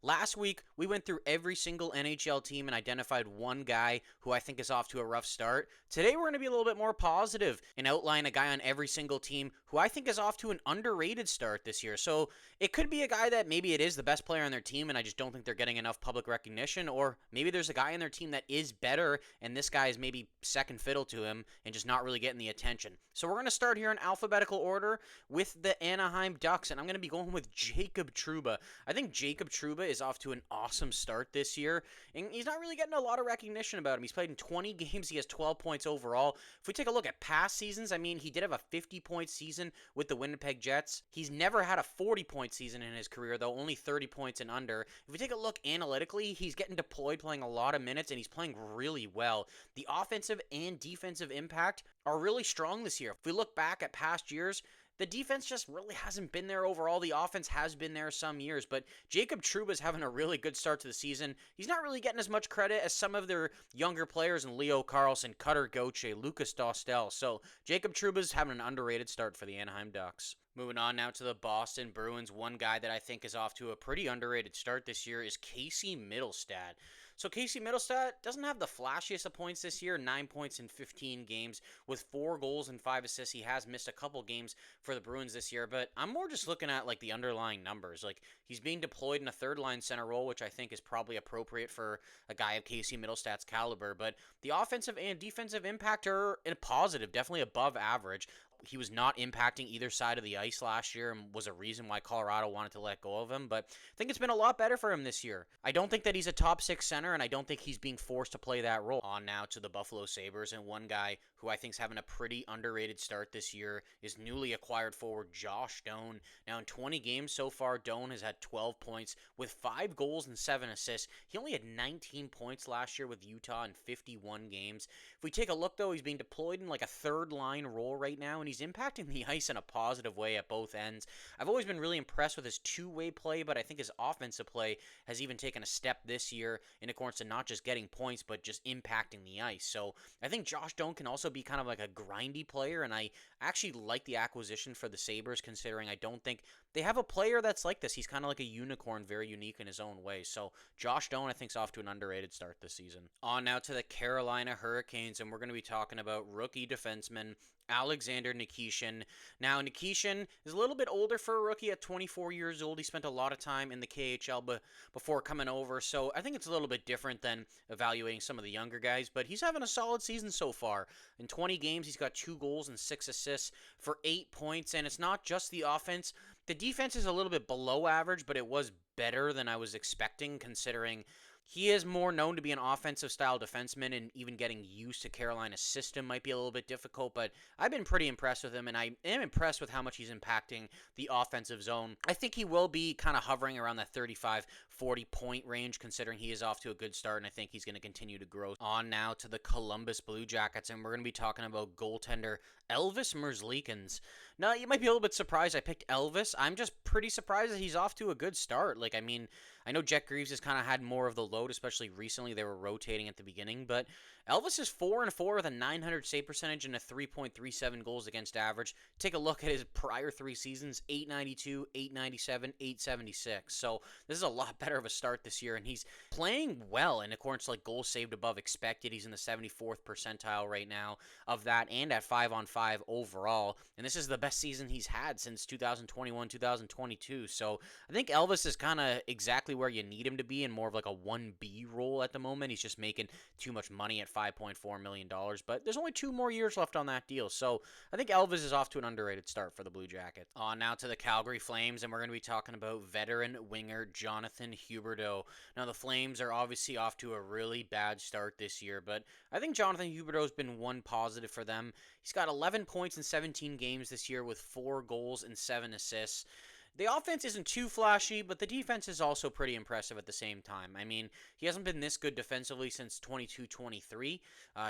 Last week, we went through every single NHL team and identified one guy who I think is off to a rough start. Today, we're going to be a little bit more positive and outline a guy on every single team who I think is off to an underrated start this year. So it could be a guy that maybe it is the best player on their team and I just don't think they're getting enough public recognition, or maybe there's a guy on their team that is better and this guy is maybe second fiddle to him and just not really getting the attention. So we're going to start here in alphabetical order with the Anaheim Ducks, and I'm going to be going with Jacob Trouba. I think Jacob Trouba is off to an awesome start this year, and he's not really getting a lot of recognition about him. He's played in 20 games. He has 12 points overall. If we take a look at past seasons, I mean, he did have a 50-point season with the Winnipeg Jets. He's never had a 40-point season in his career, though, only 30 points and under. If we take a look analytically, he's getting deployed, playing a lot of minutes, and he's playing really well. The offensive and defensive impact are really strong this year. If we look back at past years, the defense just really hasn't been there overall. The offense has been there some years, but Jacob Trouba is having a really good start to the season. He's not really getting as much credit as some of their younger players in Leo Carlsson, Cutter Gauthier, Lucas Dostal. So Jacob Trouba is having an underrated start for the Anaheim Ducks. Moving on now to the Boston Bruins, one guy that I think is off to a pretty underrated start this year is Casey Mittelstadt. So Casey Mittelstadt doesn't have the flashiest of points this year, 9 points in 15 games with 4 goals and 5 assists. He has missed a couple games for the Bruins this year, but I'm more just looking at like the underlying numbers. Like, he's being deployed in a third line center role, which I think is probably appropriate for a guy of Casey Mittelstadt's caliber, but the offensive and defensive impact are in a positive, definitely above average. He was not impacting either side of the ice last year and was a reason why Colorado wanted to let go of him, but I think it's been a lot better for him this year. I don't think that he's a top 6 center, and I don't think he's being forced to play that role. On now to the Buffalo Sabres, and one guy who I think is having a pretty underrated start this year is newly acquired forward Josh Doan. Now, in 20 games so far, Doan has had 12 points with 5 goals and 7 assists. He only had 19 points last year with Utah in 51 games. If we take a look, though, he's being deployed in like a third line role right now, and he's impacting the ice in a positive way at both ends. I've always been really impressed with his two-way play, but I think his offensive play has even taken a step this year in accordance to not just getting points, but just impacting the ice. So I think Josh Doan can also be kind of like a grindy player, and I actually like the acquisition for the Sabres, considering I don't think they have a player that's like this. He's kind of like a unicorn, very unique in his own way. So Josh Doan, I think, is off to an underrated start this season. On now to the Carolina Hurricanes, and we're going to be talking about rookie defenseman Alexander Nikishin. Now, Nikishin is a little bit older for a rookie at 24 years old. He spent a lot of time in the KHL before coming over, so I think it's a little bit different than evaluating some of the younger guys, but he's having a solid season so far. In 20 games, he's got 2 goals and 6 assists for 8 points, and it's not just the offense. The defense is a little bit below average, but it was better than I was expecting, considering he is more known to be an offensive style defenseman, and even getting used to Carolina's system might be a little bit difficult, but I've been pretty impressed with him, and I am impressed with how much he's impacting the offensive zone. I think he will be kind of hovering around that 35-40 point range, considering he is off to a good start, and I think he's going to continue to grow. On now to the Columbus Blue Jackets, and we're going to be talking about goaltender Elvis Merzlikins. Now, you might be a little bit surprised I picked Elvis. I'm just pretty surprised that he's off to a good start. Like, I mean, I know Jet Greaves has kind of had more of the load, especially recently. They were rotating at the beginning, but Elvis is 4-4 with a .900 save percentage and a 3.37 goals against average. Take a look at his prior 3 seasons: .892, .897, .876. So this is a lot better of a start this year, and he's playing well in accordance to like goals saved above expected. He's in the 74th percentile right now of that, and at 5-on-5 overall, and this is the best season he's had since 2021-2022. So I think Elvis is kind of exactly where you need him to be, in more of like a 1B role at the moment. He's just making too much money at $5.4 million, but there's only 2 more years left on that deal, so I think Elvis is off to an underrated start for the Blue Jackets. On now to the Calgary Flames, and we're going to be talking about veteran winger Jonathan Huberdeau. Now, the Flames are obviously off to a really bad start this year, but I think Jonathan Huberdeau has been one positive for them. He's got 11 points in 17 games this year with 4 goals and 7 assists. The offense isn't too flashy, but the defense is also pretty impressive at the same time. I mean, he hasn't been this good defensively since 22-23.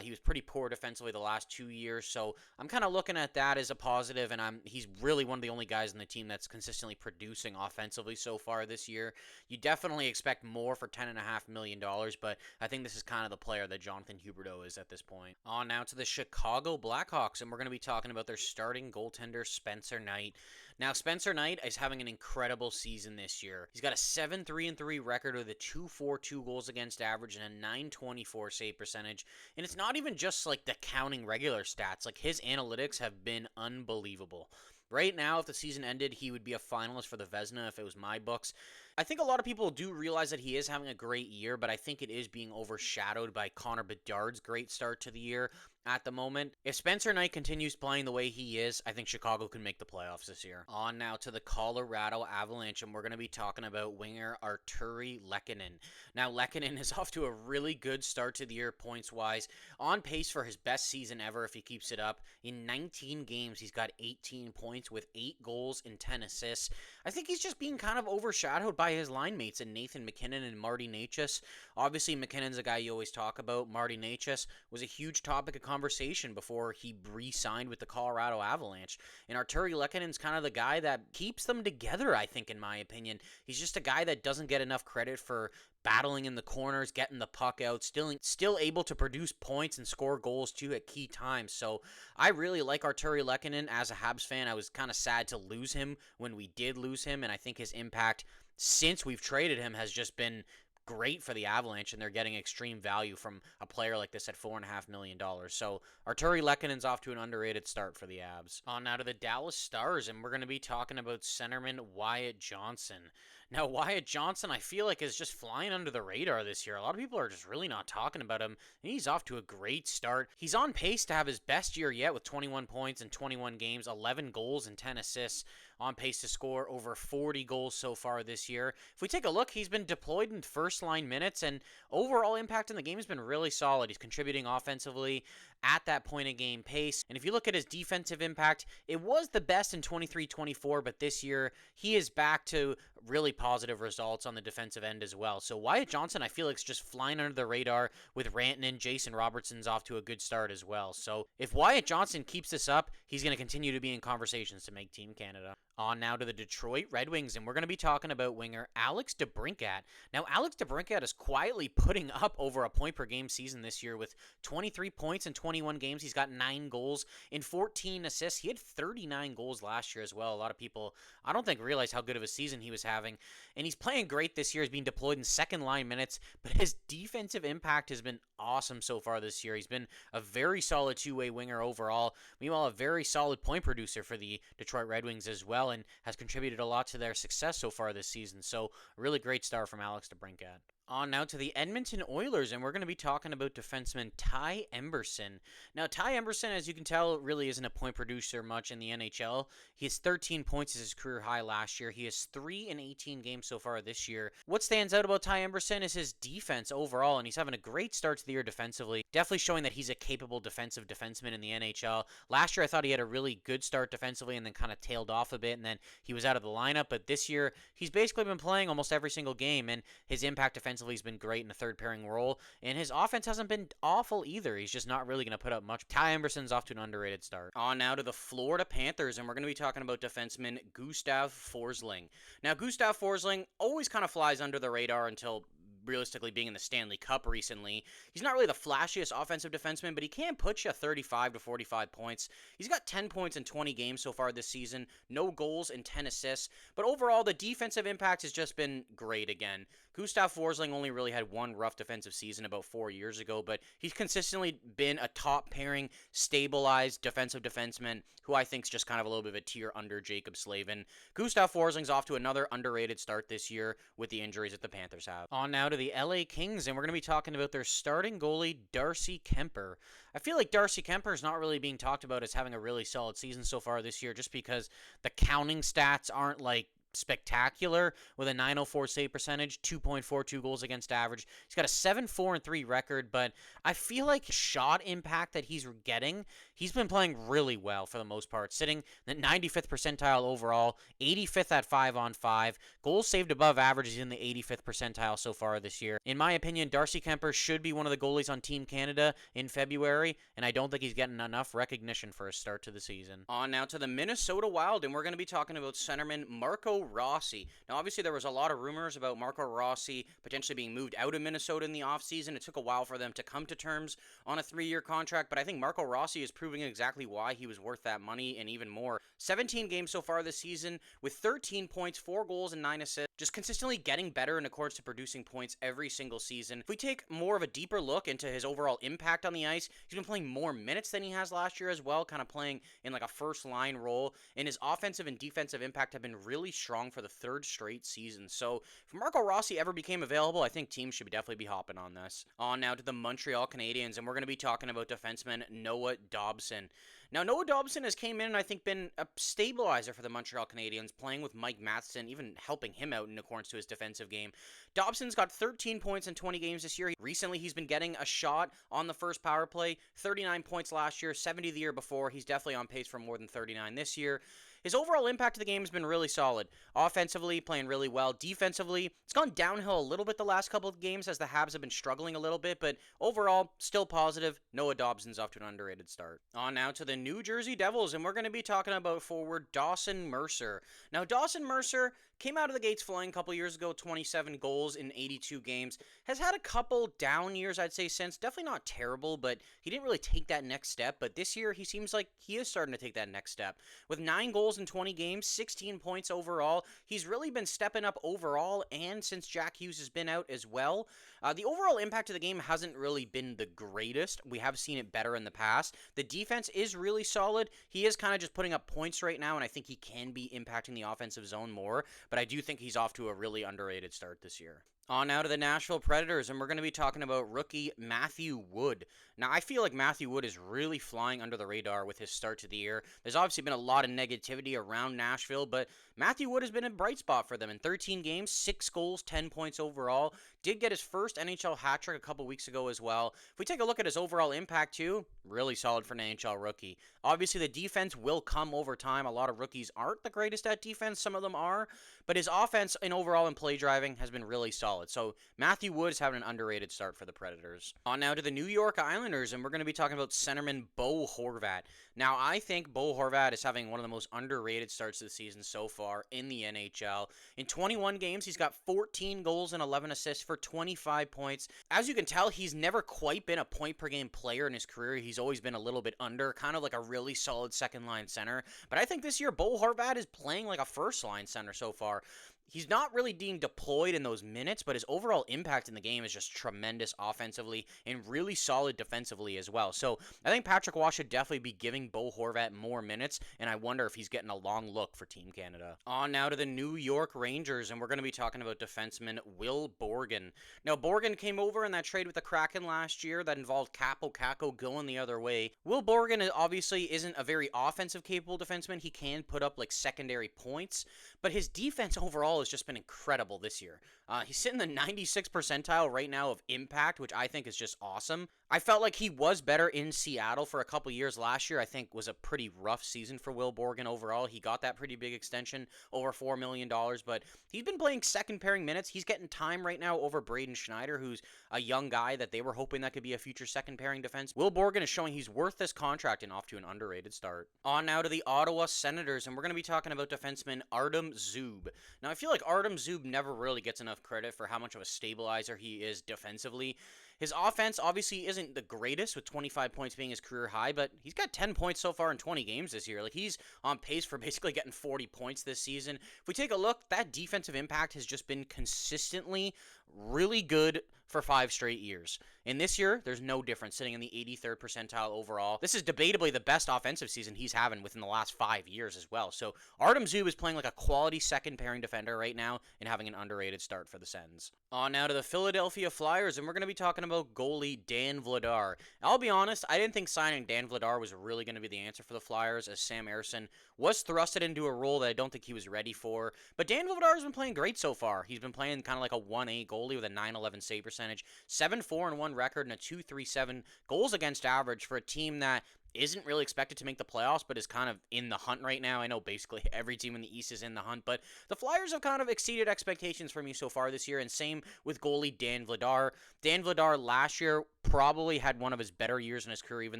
He was pretty poor defensively the last 2 years, so I'm kind of looking at that as a positive, and he's really one of the only guys on the team that's consistently producing offensively so far this year. You definitely expect more for $10.5 million, but I think this is kind of the player that Jonathan Huberdeau is at this point. On now to the Chicago Blackhawks, and we're going to be talking about their starting goaltender, Spencer Knight. Now, Spencer Knight is having having an incredible season this year. He's got a 7-3-3 record with a 2.42 goals against average and a 924 save percentage. And it's not even just like the counting regular stats. Like, his analytics have been unbelievable. Right now, if the season ended, he would be a finalist for the Vezina if it was my books. I think a lot of people do realize that he is having a great year, but I think it is being overshadowed by Connor Bedard's great start to the year at the moment. If Spencer Knight continues playing the way he is, I think Chicago can make the playoffs this year. On now to the Colorado Avalanche, and we're going to be talking about winger Artturi Lehkonen. Now, Lehkonen is off to a really good start to the year points-wise, on pace for his best season ever if he keeps it up. In 19 games, he's got 18 points with 8 goals and 10 assists. I think he's just being kind of overshadowed by his line mates in Nathan MacKinnon and Marty Necas. Obviously, McKinnon's a guy you always talk about. Marty Necas was a huge topic of conversation before he re-signed with the Colorado Avalanche. And Artturi Lehkonen's kind of the guy that keeps them together, I think, in my opinion. He's just a guy that doesn't get enough credit for battling in the corners, getting the puck out, still able to produce points and score goals too at key times. So I really like Artturi Lehkonen as a Habs fan. I was kind of sad to lose him when we did lose him, and I think his impact since we've traded him has just been great for the Avalanche, and they're getting extreme value from a player like this at $4.5 million. So Artturi Lehkonen's off to an underrated start for the Avs. On now to the Dallas Stars, and we're going to be talking about centerman Wyatt Johnston. Now, Wyatt Johnston, I feel like, is just flying under the radar this year. A lot of people are just really not talking about him, and he's off to a great start. He's on pace to have his best year yet with 21 points in 21 games, 11 goals and 10 assists, on pace to score over 40 goals so far this year. If we take a look, he's been deployed in first-line minutes, and overall impact in the game has been really solid. He's contributing offensively at that point-of-game pace. And if you look at his defensive impact, it was the best in 23-24, but this year he is back to really positive results on the defensive end as well. So Wyatt Johnston, I feel like, is just flying under the radar with Rantanen. Jason Robertson's off to a good start as well. So if Wyatt Johnston keeps this up, he's going to continue to be in conversations to make Team Canada. On now to the Detroit Red Wings, and we're going to be talking about winger Alex DeBrincat. Now, Alex DeBrincat is quietly putting up over a point-per-game season this year with 23 points in 21 games. He's got 9 goals and 14 assists. He had 39 goals last year as well. A lot of people, I don't think, realize how good of a season he was having. And he's playing great this year. He's being deployed in second-line minutes, but his defensive impact has been awesome so far this year. He's been a very solid two-way winger overall. Meanwhile, a very solid point producer for the Detroit Red Wings as well, and has contributed a lot to their success so far this season. So, a really great start from Alex DeBrincat. On now to the Edmonton Oilers, and we're going to be talking about defenseman Ty Emberson. Now, Ty Emberson, as you can tell, really isn't a point producer much in the NHL. He has 13 points as his career high last year. He has 3 in 18 games so far this year. What stands out about Ty Emberson is his defense overall, and he's having a great start to the year defensively. Definitely showing that he's a capable defensive defenseman in the NHL. Last year, I thought he had a really good start defensively and then kind of tailed off a bit, and then he was out of the lineup. But this year, he's basically been playing almost every single game, and his impact defensively has been great in a third pairing role, and his offense hasn't been awful either. He's just not really going to put up much. Ty Emberson's off to an underrated start. On now to the Florida Panthers, and we're going to be talking about defenseman Gustav Forsling. Now, Gustav Forsling always kind of flies under the radar until realistically being in the Stanley Cup recently. He's not really the flashiest offensive defenseman, but he can put you 35 to 45 points. He's got 10 points in 20 games so far this season, no goals and 10 assists, but overall the defensive impact has just been great again. Gustav Forsling only really had one rough defensive season about 4 years ago, but he's consistently been a top pairing, stabilized defensive defenseman who I think is just kind of a little bit of a tier under Jacob Slavin. Gustav Forsling's off to another underrated start this year with the injuries that the Panthers have. On now to the LA Kings, and we're going to be talking about their starting goalie, Darcy Kemper. I feel like Darcy Kemper is not really being talked about as having a really solid season so far this year just because the counting stats aren't like spectacular with a 904 save percentage, 2.42 goals against average. He's got a 7-4-3 record, but I feel like shot impact that he's getting, he's been playing really well for the most part, sitting in the 95th percentile overall, 85th at 5-on-5. Goals saved above average is in the 85th percentile so far this year. In my opinion, Darcy Kemper should be one of the goalies on Team Canada in February, and I don't think he's getting enough recognition for a start to the season. On now to the Minnesota Wild, and we're going to be talking about centerman Marco Rossi. Now, obviously, there was a lot of rumors about Marco Rossi potentially being moved out of Minnesota in the offseason. It took a while for them to come to terms on a 3-year contract, but I think Marco Rossi is proving exactly why he was worth that money and even more. 17 games so far this season with 13 points, 4 goals, and 9 assists, just consistently getting better in accordance to producing points every single season. If we take more of a deeper look into his overall impact on the ice, he's been playing more minutes than he has last year as well, kind of playing in like a first line role, and his offensive and defensive impact have been really strong for the 3rd straight season. So if Marco Rossi ever became available, I think teams should definitely be hopping on this. On now to the Montreal Canadiens, and we're going to be talking about defenseman Noah Dobson. Now, Noah Dobson has came in and I think been a stabilizer for the Montreal Canadiens, playing with Mike Matheson, even helping him out in accordance to his defensive game. Dobson's got 13 points in 20 games this year. Recently, he's been getting a shot on the first power play, 39 points last year, 70 the year before. He's definitely on pace for more than 39 this year. His overall impact of the game has been really solid. Offensively, playing really well. Defensively, it's gone downhill a little bit the last couple of games as the Habs have been struggling a little bit, but overall, still positive. Noah Dobson's off to an underrated start. On now to the New Jersey Devils, and we're going to be talking about forward Dawson Mercer. Now, Dawson Mercer came out of the gates flying a couple years ago, 27 goals in 82 games. Has had a couple down years, I'd say, since. Definitely not terrible, but he didn't really take that next step. But this year, he seems like he is starting to take that next step. With 9 goals in 20 games, 16 points overall, he's really been stepping up overall, and since Jack Hughes has been out as well. The overall impact of the game hasn't really been the greatest. We have seen it better in the past. The defense is really solid. He is kind of just putting up points right now, and I think he can be impacting the offensive zone more, but I do think he's off to a really underrated start this year. On now to the Nashville Predators, and we're going to be talking about rookie Matthew Wood. Now, I feel like Matthew Wood is really flying under the radar with his start to the year. There's obviously been a lot of negativity around Nashville, but Matthew Wood has been a bright spot for them. In 13 games, 6 goals, 10 points overall. Did get his first NHL hat trick a couple weeks ago as well. If we take a look at his overall impact too, really solid for an NHL rookie. Obviously, the defense will come over time. A lot of rookies aren't the greatest at defense. Some of them are. But his offense and overall in play driving has been really solid. So Matthew Wood is having an underrated start for the Predators. On now to the New York Islanders, and we're going to be talking about centerman Bo Horvat. Now, I think Bo Horvat is having one of the most underrated starts of the season so far in the NHL. In 21 games, he's got 14 goals and 11 assists for 25 points. As you can tell, he's never quite been a point-per-game player in his career. He's always been a little bit under, kind of like a really solid second-line center. But I think this year, Bo Horvat is playing like a first-line center so far. He's not really being deployed in those minutes, but his overall impact in the game is just tremendous offensively and really solid defensively as well. So I think Patrick Waugh should definitely be giving Bo Horvat more minutes, and I wonder if he's getting a long look for Team Canada. On now to the New York Rangers, and we're going to be talking about defenseman Will Borgen. Now, Borgen came over in that trade with the Kraken last year that involved Capo Caco going the other way. Will Borgen obviously isn't a very offensive capable defenseman. He can put up like secondary points, but his defense overall has just been incredible this year. He's sitting in the 96th percentile right now of impact, which I think is just awesome. I felt like he was better in Seattle for a couple years last year. I think was a pretty rough season for Will Borgen overall. He got that pretty big extension, over $4 million, but he's been playing second pairing minutes. He's getting time right now over Braden Schneider, who's a young guy that they were hoping that could be a future second pairing defense. Will Borgen is showing he's worth this contract and off to an underrated start. On now to the Ottawa Senators, and we're going to be talking about defenseman Artem Zub. Now, I feel like Artem Zub never really gets enough credit for how much of a stabilizer he is defensively. His offense obviously isn't the greatest, with 25 points being his career high, but he's got 10 points so far in 20 games this year. Like, he's on pace for basically getting 40 points this season. If we take a look, that defensive impact has just been consistently really good for 5 straight years. And this year, there's no difference, sitting in the 83rd percentile overall. This is debatably the best offensive season he's having within the last 5 years as well. So Artem Zub is playing like a quality second pairing defender right now and having an underrated start for the Sens. On now to the Philadelphia Flyers, and we're going to be talking about goalie Dan Vladar. I'll be honest, I didn't think signing Dan Vladar was really going to be the answer for the Flyers, as Sam Ersson was thrusted into a role that I don't think he was ready for. But Dan Vladar has been playing great so far. He's been playing kind of like a 1A goalie with a .911 save percentage, 7-4-1 record, and a .237 goals against average for a team that isn't really expected to make the playoffs, but is kind of in the hunt right now. I know basically every team in the East is in the hunt, but the Flyers have kind of exceeded expectations for me so far this year, and same with goalie Dan Vladar. Dan Vladar last year probably had one of his better years in his career, even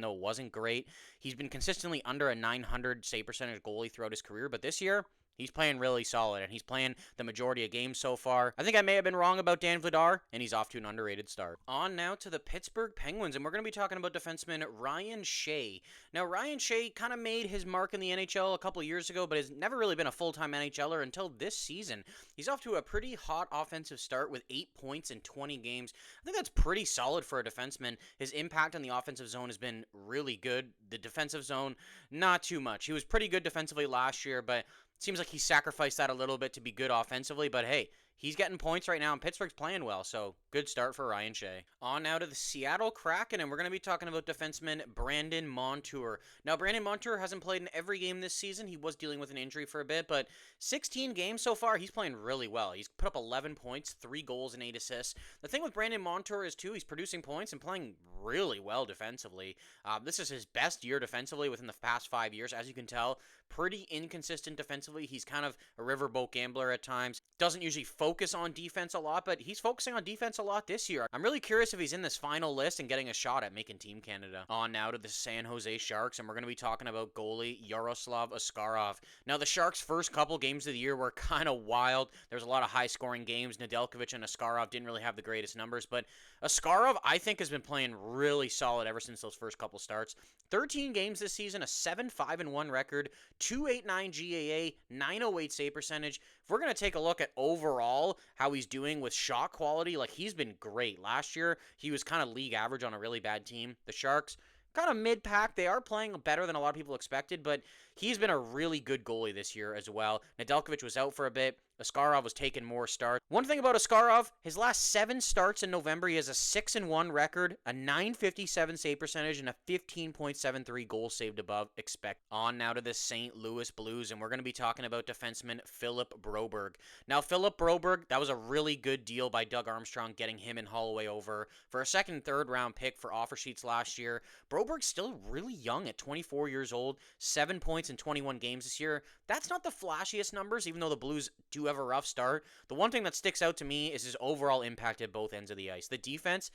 though it wasn't great. He's been consistently under a .900 save percentage goalie throughout his career, but this year, He's playing really solid, and he's playing the majority of games so far. I think I may have been wrong about Dan Vladar, and he's off to an underrated start. On now to the Pittsburgh Penguins, and we're going to be talking about defenseman Ryan Shea. Now, Ryan Shea kind of made his mark in the NHL a couple years ago, but has never really been a full-time NHLer until this season. He's off to a pretty hot offensive start with 8 points in 20 games. I think that's pretty solid for a defenseman. His impact on the offensive zone has been really good. The defensive zone, not too much. He was pretty good defensively last year, but seems like he sacrificed that a little bit to be good offensively, but hey, he's getting points right now, and Pittsburgh's playing well, so good start for Ryan Shea. On now to the Seattle Kraken, and we're going to be talking about defenseman Brandon Montour. Now, Brandon Montour hasn't played in every game this season. He was dealing with an injury for a bit, but 16 games so far, he's playing really well. He's put up 11 points, 3 goals, and 8 assists. The thing with Brandon Montour is, too, he's producing points and playing really well defensively. This is his best year defensively within the past 5 years, as you can tell. Pretty inconsistent defensively. He's kind of a riverboat gambler at times. Doesn't usually focus on defense a lot, but he's focusing on defense a lot this year. I'm really curious if he's in this final list and getting a shot at making Team Canada. On now to the San Jose Sharks, and we're going to be talking about goalie Yaroslav Askarov. Now, the Sharks' first couple games of the year were kind of wild. There's a lot of high-scoring games. Nedeljkovic and Askarov didn't really have the greatest numbers, but Askarov, I think, has been playing really solid ever since those first couple starts. 13 games this season, a 7-5-1 record, 289 GAA, 908 save percentage. If we're going to take a look at overall how he's doing with shot quality, like, he's been great. Last year, he was kind of league average on a really bad team. The Sharks, kind of mid-pack. They are playing better than a lot of people expected, but he's been a really good goalie this year as well. Nedeljkovic was out for a bit. Askarov was taking more starts. One thing about Askarov, his last 7 starts in November, he has a 6-1 record, a 957 save percentage, and a 15.73 goals saved above expect. On now to the St. Louis Blues, and we're going to be talking about defenseman Philip Broberg. Now, Philip Broberg, that was a really good deal by Doug Armstrong, getting him and Holloway over for a second and third round pick for offer sheets last year. Broberg's still really young at 24 years old, 7 points in 21 games this year. That's not the flashiest numbers, even though the Blues do have a rough start. The one thing that sticks out to me is his overall impact at both ends of the ice. The defense,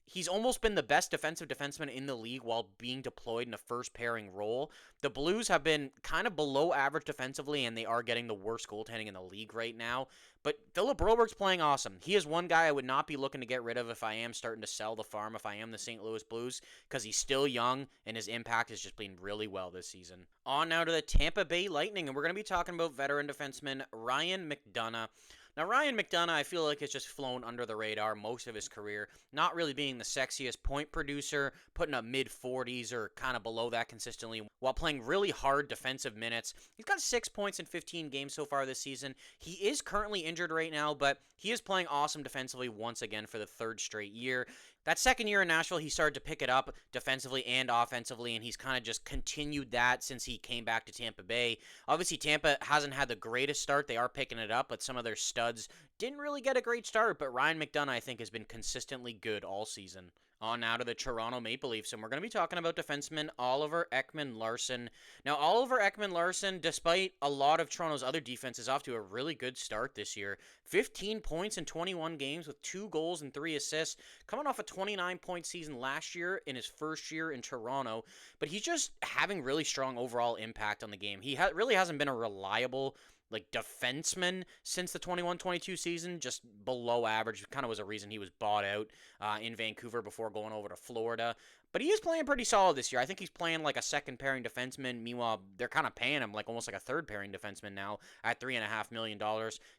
he's almost been the best defensive defenseman in the league while being deployed in a first pairing role. The Blues have been kind of below average defensively, and they are getting the worst goaltending in the league right now. But Philip Broberg's playing awesome. He is one guy I would not be looking to get rid of if I am starting to sell the farm, if I am the St. Louis Blues, because he's still young, and his impact has just been really well this season. On now to the Tampa Bay Lightning, and we're going to be talking about veteran defenseman Ryan McDonagh. Now, Ryan McDonagh, I feel like, has just flown under the radar most of his career, not really being the sexiest point producer, putting up mid-40s or kind of below that consistently, while playing really hard defensive minutes. He's got 6 points in 15 games so far this season. He is currently injured right now, but he is playing awesome defensively once again for the 3rd straight year. That second year in Nashville, he started to pick it up defensively and offensively, and he's kind of just continued that since he came back to Tampa Bay. Obviously, Tampa hasn't had the greatest start. They are picking it up, but some of their studs didn't really get a great start, but Ryan McDonagh, I think, has been consistently good all season. On now to the Toronto Maple Leafs, and we're going to be talking about defenseman Oliver Ekman-Larsson. Now, Oliver Ekman-Larsson, despite a lot of Toronto's other defense, is off to a really good start this year. 15 points in 21 games with 2 goals and 3 assists, coming off a 29-point season last year in his first year in Toronto. But he's just having really strong overall impact on the game. He really hasn't been a reliable defenseman since the 21-22 season, just below average. Kind of was a reason he was bought out in Vancouver before going over to Florida. But he is playing pretty solid this year. I think he's playing like a second-pairing defenseman. Meanwhile, they're kind of paying him almost like a third-pairing defenseman now at $3.5 million.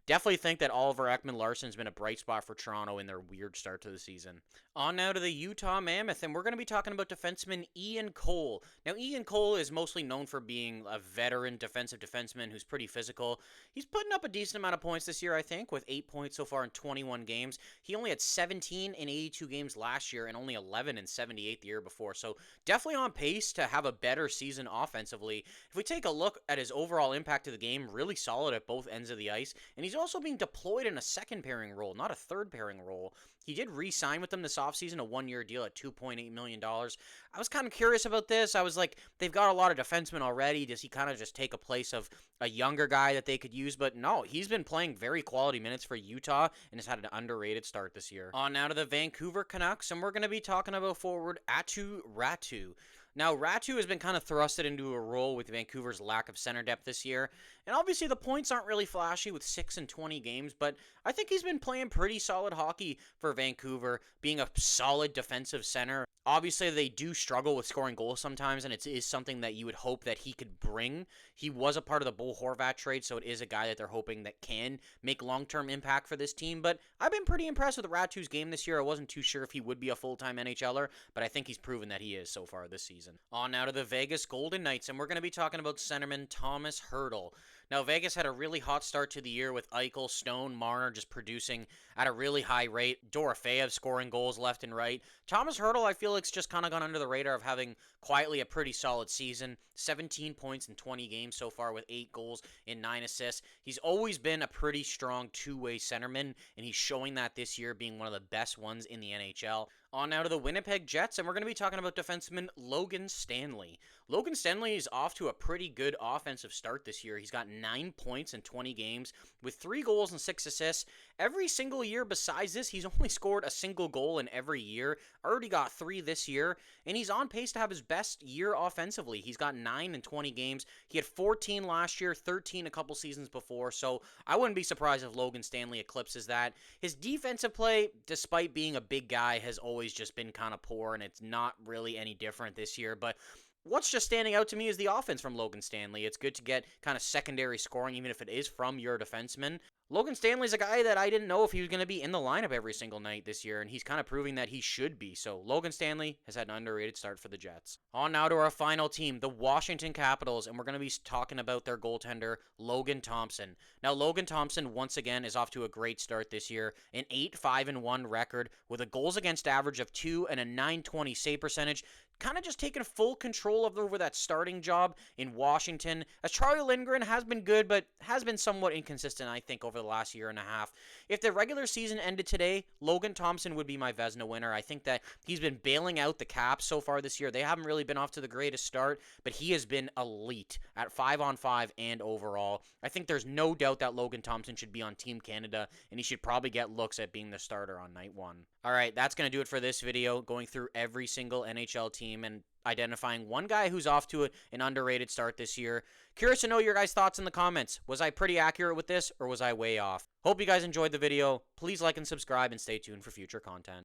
Definitely think that Oliver Ekman-Larsson's been a bright spot for Toronto in their weird start to the season. On now to the Utah Mammoth, and we're going to be talking about defenseman Ian Cole. Now, Ian Cole is mostly known for being a veteran defensive defenseman who's pretty physical. He's putting up a decent amount of points this year, I think, with 8 points so far in 21 games. He only had 17 in 82 games last year and only 11 in 78 the year before. So definitely on pace to have a better season offensively. If we take a look at his overall impact to the game, really solid at both ends of the ice. And he's also being deployed in a second pairing role, not a third pairing role. He did re-sign with them this offseason, a 1-year deal at $2.8 million. I was kind of curious about this. I was like, they've got a lot of defensemen already. Does he kind of just take a place of a younger guy that they could use? But no, he's been playing very quality minutes for Utah and has had an underrated start this year. On now to the Vancouver Canucks, and we're going to be talking about forward Aatu Räty. Now, Räty has been kind of thrusted into a role with Vancouver's lack of center depth this year, And obviously the points aren't really flashy with 6 and 20 games, but I think he's been playing pretty solid hockey for Vancouver, being a solid defensive center. Obviously, they do struggle with scoring goals sometimes, and it is something that you would hope that he could bring. He was a part of the Bo Horvat trade, so it is a guy that they're hoping that can make long-term impact for this team. But I've been pretty impressed with Ratu's game this year. I wasn't too sure if he would be a full-time NHLer, but I think he's proven that he is so far this season. On now to the Vegas Golden Knights, and we're going to be talking about centerman Thomas Hertl. Now, Vegas had a really hot start to the year with Eichel, Stone, Marner just producing at a really high rate. Dorofeyev scoring goals left and right. Thomas Hertl, I feel like, it's just kind of gone under the radar of having quietly a pretty solid season. 17 points in 20 games so far with 8 goals and 9 assists. He's always been a pretty strong two-way centerman, and he's showing that this year, being one of the best ones in the NHL. On now to the Winnipeg Jets, and we're going to be talking about defenseman Logan Stanley. Logan Stanley is off to a pretty good offensive start this year. He's got 9 points in 20 games with 3 goals and 6 assists. Every single year besides this, he's only scored a single goal in every year. Already got 3 this year, and he's on pace to have his best year offensively. He's got 9 in 20 games. He had 14 last year, 13 a couple seasons before, so I wouldn't be surprised if Logan Stanley eclipses that. His defensive play, despite being a big guy, has always just been kind of poor, and it's not really any different this year, but what's just standing out to me is the offense from Logan Stanley. It's good to get kind of secondary scoring, even if it is from your defenseman. Logan Stanley's a guy that I didn't know if he was going to be in the lineup every single night this year, and he's kind of proving that he should be. So Logan Stanley has had an underrated start for the Jets. On now to our final team, the Washington Capitals, and we're going to be talking about their goaltender, Logan Thompson. Now, Logan Thompson, once again, is off to a great start this year, an 8-5-1 record with a goals against average of 2 and a .920 save percentage. Kind of just taking full control over that starting job in Washington, as Charlie Lindgren has been good, but has been somewhat inconsistent, I think, over the last year and a half. If the regular season ended today, Logan Thompson would be my Vezina winner. I think that he's been bailing out the Caps so far this year. They haven't really been off to the greatest start, but he has been elite at 5-on-5 and overall. I think there's no doubt that Logan Thompson should be on Team Canada, and he should probably get looks at being the starter on night 1. All right, that's going to do it for this video, going through every single NHL team and identifying one guy who's off to an underrated start this year. Curious to know your guys' thoughts in the comments. Was I pretty accurate with this, or was I way off? Hope you guys enjoyed the video. Please like and subscribe, and stay tuned for future content.